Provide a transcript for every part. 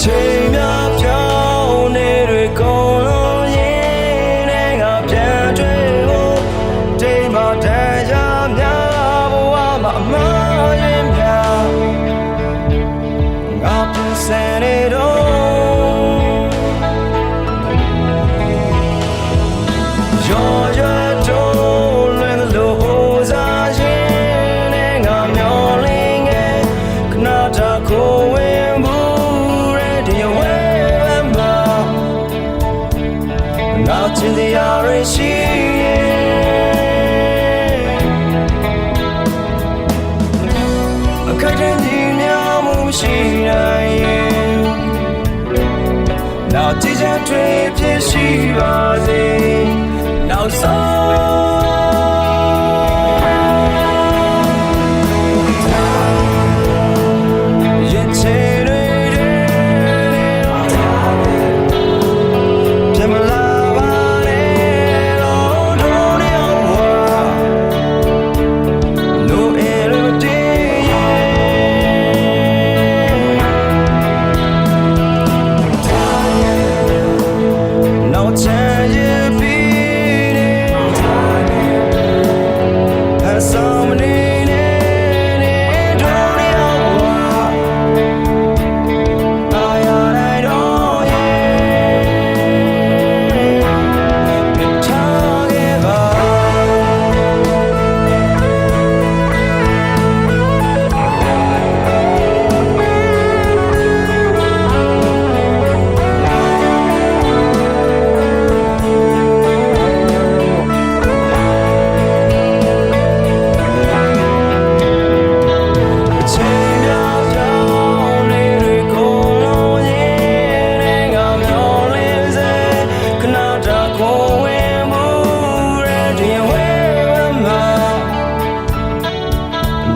ချိန်များပြောင်းနေတွေကုန်လုံးရင်နဲ့ငါပြန်တွေ့ဖို့တိမ်မာတရားများဘဝမှာအမှားရင်များငါပြန်ဆန်နေတော့ရောရတော့လွင်လို့စားရင်နဲ့ငါမျောလင်းငယ်ခဏတာကိုဝင်ဘူးတဲ့ဒီဝဲမှာငါချင်တရားရရှိအခက်အခဲကြီးများမှုရှိနိုင်ရင်နောက်ကြည်ချင်တွေဖြစ်ရှိပါစေနောက်ဆုံး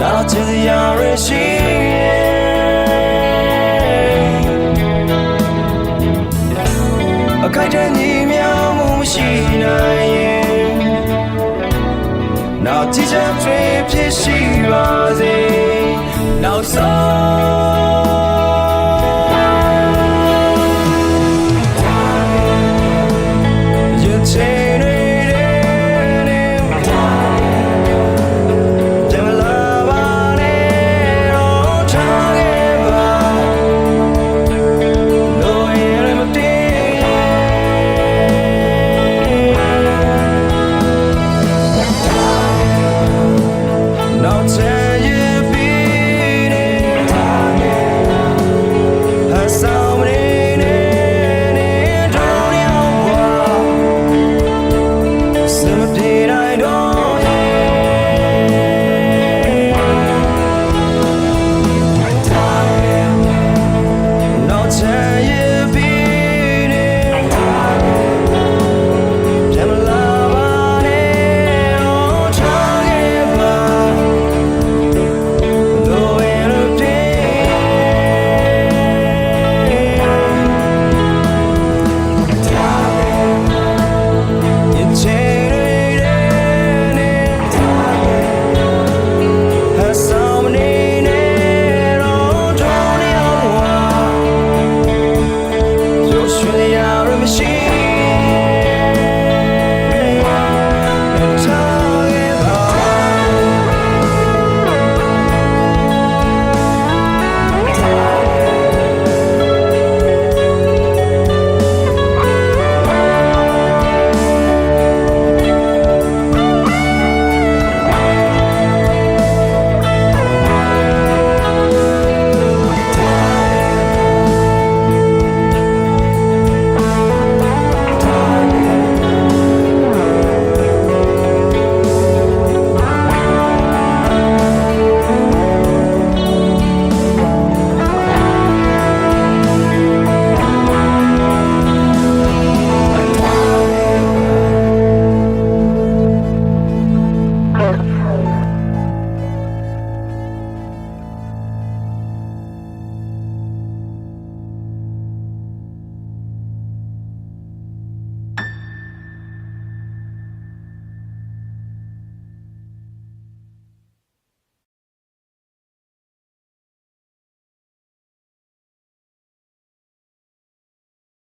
နောက်ချင်စရာရှိအခက်အခဲကြီးများမှုမရှိနိုင်ရင်နောက်ကြည်ချင်တွေဖြစ်ရှိပါစေနောက်ဆုံး